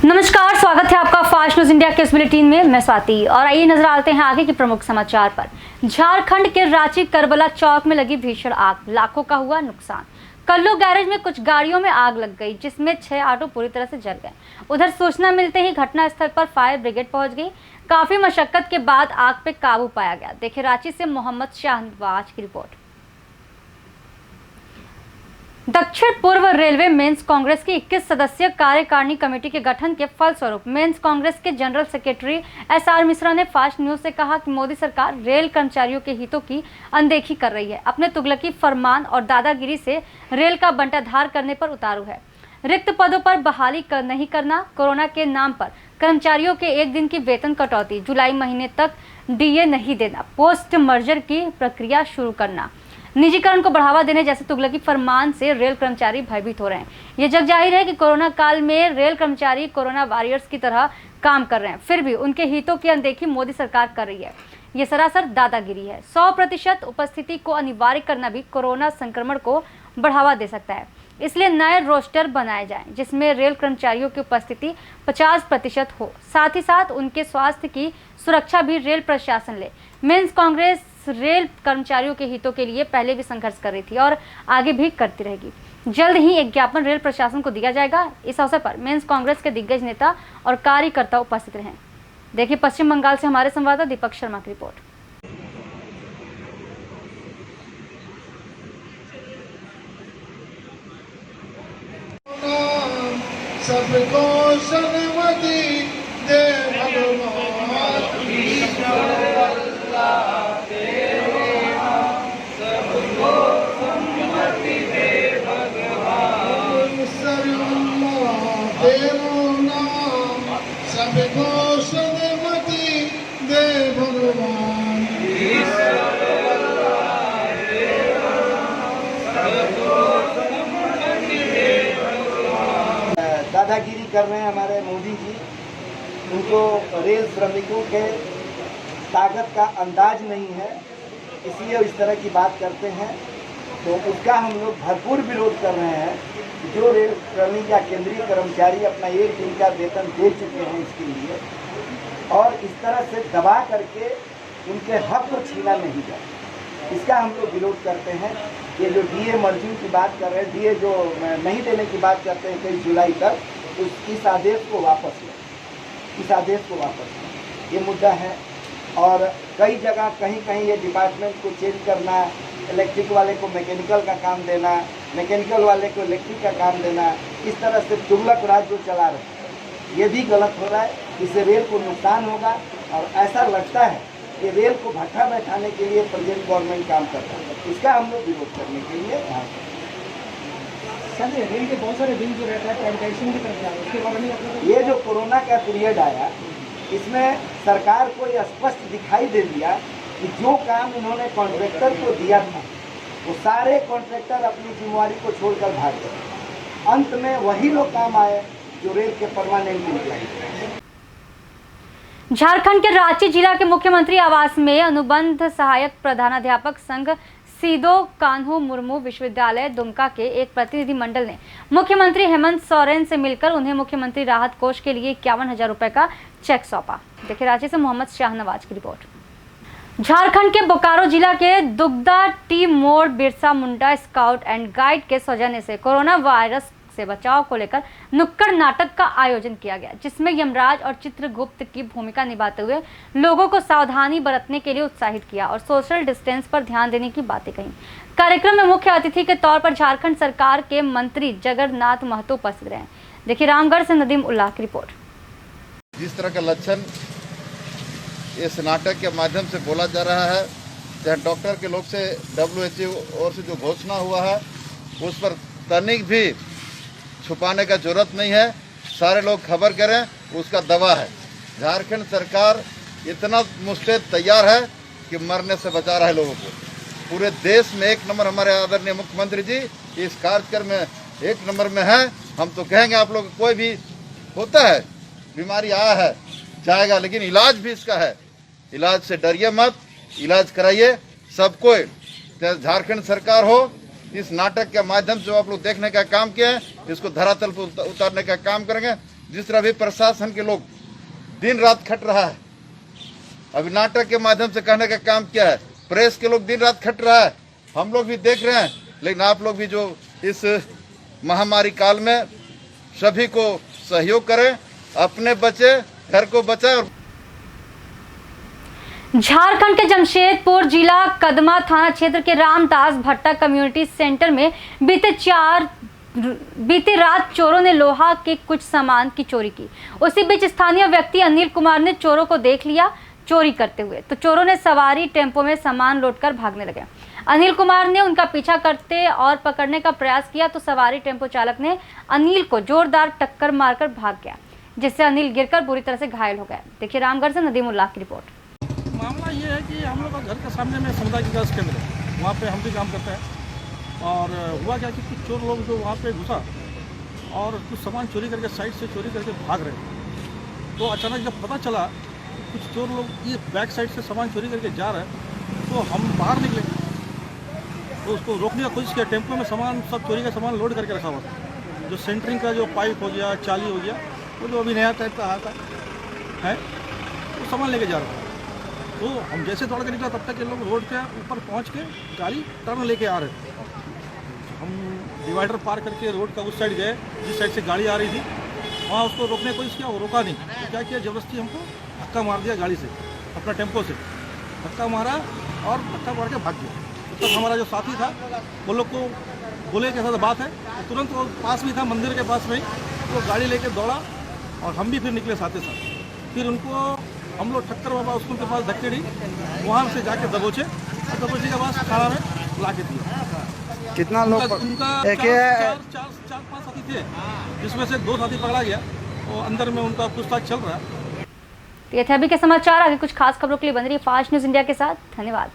नमस्कार, स्वागत है आपका फास्ट न्यूज इंडिया के इस बुलेटिन में। मैं स्वाति और आइए नजर डालते हैं आगे के प्रमुख समाचार पर। झारखंड के रांची करबला चौक में लगी भीषण आग, लाखों का हुआ नुकसान। कल्लू गैरेज में कुछ गाड़ियों में आग लग गई, जिसमें 6 ऑटो पूरी तरह से जल गए। उधर सूचना मिलते ही घटनास्थल पर फायर ब्रिगेड पहुंच गई। काफी मशक्कत के बाद आग पे काबू पाया गया। देखिए रांची से मोहम्मद शाहनवाज की रिपोर्ट। दक्षिण पूर्व रेलवे मेंस कांग्रेस की 21 सदस्यीय कार्यकारिणी कमेटी के गठन के फलस्वरूप मेंस कांग्रेस के जनरल सेक्रेटरी एसआर मिश्रा ने फास्ट न्यूज से कहा कि मोदी सरकार रेल कर्मचारियों के हितों की अनदेखी कर रही है। अपने तुगलकी फरमान और दादागिरी से रेल का बंटाधार करने पर उतारू है। रिक्त पदों पर बहाली नहीं करना, कोरोना के नाम पर कर्मचारियों के 1 दिन की वेतन कटौती, जुलाई महीने तक डीए नहीं देना, पोस्ट मर्जर की प्रक्रिया शुरू करना, निजीकरण को बढ़ावा देने जैसे तुगलकी फरमान से रेल कर्मचारी भयभीत हो रहे हैं। ये जग जाहिर है कि कोरोना काल में रेल कर्मचारी कोरोना वॉरियर्स की तरह काम कर रहे हैं, फिर भी उनके हितों की अनदेखी मोदी सरकार कर रही है। ये सरासर दादागिरी है। 100% उपस्थिति को अनिवार्य करना भी कोरोना संक्रमण को बढ़ावा दे सकता है। इसलिए नए रोस्टर बनाए जाएं, जिसमें रेल कर्मचारियों की उपस्थिति 50% हो। साथ ही साथ उनके स्वास्थ्य की सुरक्षा भी रेल प्रशासन ले। मेंस कांग्रेस रेल कर्मचारियों के हितों के लिए पहले भी संघर्ष कर रही थी और आगे भी करती रहेगी। जल्द ही एक ज्ञापन रेल प्रशासन को दिया जाएगा। इस अवसर पर मेंस कांग्रेस के दिग्गज नेता और कार्यकर्ता उपस्थित रहे। देखिए पश्चिम बंगाल से हमारे संवाददाता दीपक शर्मा की रिपोर्ट। सबको सन्मति दे भगवान, सबको सन्मति दे भगवान, तेरो नाम सबको सन्मति दे भगवान। दादागिरी कर रहे हैं हमारे मोदी जी। उनको रेल श्रमिकों के ताकत का अंदाज नहीं है, इसलिए इस तरह की बात करते हैं। तो उसका हम लोग भरपूर विरोध कर रहे हैं। जो रेल श्रमिक या केंद्रीय कर्मचारी अपना 1 दिन का वेतन दे चुके हैं इसके लिए, और इस तरह से दबा करके उनके हक को छीना नहीं जाए, इसका हम लोग विरोध करते हैं। ये जो डीए मर्जिंग की बात कर रहे हैं, डीए जो नहीं देने की बात करते हैं 23 जुलाई तक, इस आदेश को वापस लें, इस आदेश को वापस लें, ये मुद्दा है। और कई जगह कहीं कहीं ये डिपार्टमेंट को चेंज करना, इलेक्ट्रिक वाले को मैकेनिकल का काम देना, मैकेनिकल वाले को इलेक्ट्रिक का काम देना, इस तरह से तुगलक राज जो चला रहे हैं, ये भी गलत हो रहा है। इससे रेल को नुकसान होगा और ऐसा लगता है कि रेल को भट्ठा बैठाने के लिए प्रेजेंट गवर्नमेंट काम करता है। इसका हम लोग विरोध करने के लिए सर, रेल के बहुत सारे बिल जो रहता है प्राइवेटाइजेशन की तरफ जा रहा है, उसके बारे में ये जो कोरोना का पीरियड आया, इसमें सरकार को ये स्पष्ट दिखाई दे दिया कि जो काम इन्होंने कॉन्ट्रैक्टर को दिया था, वो सारे कॉन्ट्रैक्टर अपनी जिम्मेवारी को छोड़कर भाग गए। अंत में वही लोग काम आए जो रेल के परमानेंट एम्प्लॉय। झारखंड के रांची जिला के मुख्यमंत्री आवास में अनुबंध सहायक प्रधानाध्यापक संघ सीदो कान्हू मुर्मू विश्वविद्यालय दुमका के एक प्रतिनिधि मंडल ने मुख्यमंत्री हेमंत सोरेन से मिलकर उन्हें मुख्यमंत्री राहत कोष के लिए 51,000 रुपए का चेक सौंपा। देखिए रांची से मोहम्मद शाहनवाज की रिपोर्ट। झारखंड के बोकारो जिला के दुग्धा टी मोड़ Birsa Munda scout and guide के सौजन्य से कोरोना वायरस से बचाव को लेकर नुक्कड़ नाटक का आयोजन किया गया, जिसमें यमराज और चित्रगुप्त की भूमिका निभाते हुए लोगों को सावधानी बरतने के लिए उत्साहित किया और सोशल डिस्टेंस पर ध्यान देने की बातें कही। कार्यक्रम में मुख्य अतिथि के तौर पर झारखंड सरकार के मंत्री जगन्नाथ महतो उपस्थित रहे। देखिए रामगढ़ से नदीम उल्लाह की रिपोर्ट। जिस तरह का लक्षण इस नाटक के माध्यम से बोला जा रहा है, चाहे डॉक्टर के लोग से WHO और से जो घोषणा हुआ है, उस पर तनिक भी छुपाने का जरूरत नहीं है। सारे लोग खबर करें, उसका दवा है। झारखंड सरकार इतना मुस्तैद तैयार है कि मरने से बचा रहा है लोगों को। पूरे देश में 1 नंबर हमारे आदरणीय मुख्यमंत्री जी इस कार्यक्रम में 1 नंबर में है। हम तो कहेंगे आप लोग, कोई भी होता है, बीमारी आया है जाएगा, लेकिन इलाज भी इसका है। इलाज से डरिए मत, इलाज कराइए सबको। चाहे झारखंड सरकार हो, इस नाटक के माध्यम से आप लोग देखने का काम किए हैं, इसको धरातल पर उतारने का काम करेंगे। जिस तरह भी प्रशासन के लोग दिन रात खट रहा है, अभी नाटक के माध्यम से कहने का काम क्या है, प्रेस के लोग दिन रात खट रहा है, हम लोग भी देख रहे हैं। लेकिन आप लोग भी जो इस महामारी काल में सभी को सहयोग करें, अपने बचे, घर को बचाएं। झारखंड के जमशेदपुर जिला कदमा थाना क्षेत्र के रामदास भट्टा कम्युनिटी सेंटर में बीती रात चोरों ने लोहा के कुछ सामान की चोरी की। उसी बीच स्थानीय व्यक्ति अनिल कुमार ने चोरों को देख लिया चोरी करते हुए, तो चोरों ने सवारी टेम्पो में सामान लोडकर भागने लगे। अनिल कुमार ने उनका पीछा करते और पकड़ने का प्रयास किया तो सवारी टेम्पो चालक ने अनिल को जोरदार टक्कर मारकर भाग गया, जिससे अनिल गिरकर बुरी तरह से घायल हो गया। देखिए रामगढ़ से नदीमुल्लाह की रिपोर्ट। मामला ये है कि हम लोग का घर के सामने में समुदाय विकास केंद्र है, वहाँ पे हम भी काम करते हैं। और हुआ क्या कि कुछ चोर लोग जो वहाँ पे घुसा और कुछ सामान चोरी करके साइड से चोरी करके भाग रहे। तो अचानक जब पता चला कुछ चोर लोग ये बैक साइड से सामान चोरी करके जा रहे हैं, तो हम बाहर निकले तो उसको रोकने का कोशिश किया। टेम्पो में सामान सब चोरी का सामान लोड करके रखा हुआ था। जो सेंटरिंग का जो पाइप हो गया, चाली हो गया, वो जो अभी नया टाइप का आता है वो सामान लेके जा रहा था। तो हम जैसे दौड़ के निकला तब तक ये लोग रोड के ऊपर पहुंच के गाड़ी टर्न लेके आ रहे थे। हम डिवाइडर पार करके रोड का उस साइड गए जिस साइड से गाड़ी आ रही थी, वहाँ उसको रोकने की कोशिश किया, वो रोका नहीं। तो क्या किया, जबरदस्ती हमको धक्का मार दिया गाड़ी से, अपना टेम्पो से धक्का मारा और धक्का मार के भाग गया। तो तब हमारा जो साथी था वो लोग को बोले कैसा तो बात है, तो तुरंत वो पास भी था मंदिर के पास में, तो गाड़ी लेके दौड़ा और हम भी फिर निकले साथ ही साथ। फिर उनको हम लोग ठक्कर बाबा स्कूल के पास धक्केड़ी, वहाँ से जाके दबोचे और दबोचे के बाद थाना में ला के दिया। कितना लोग उनका चार पाँच साथी थे, जिसमें से 2 साथी पकड़ा गया और अंदर में उनका पूछताछ चल रहा है। ये थे अभी के समाचार। आगे कुछ खास खबरों के लिए बन रही फास्ट न्यूज इंडिया के साथ। धन्यवाद।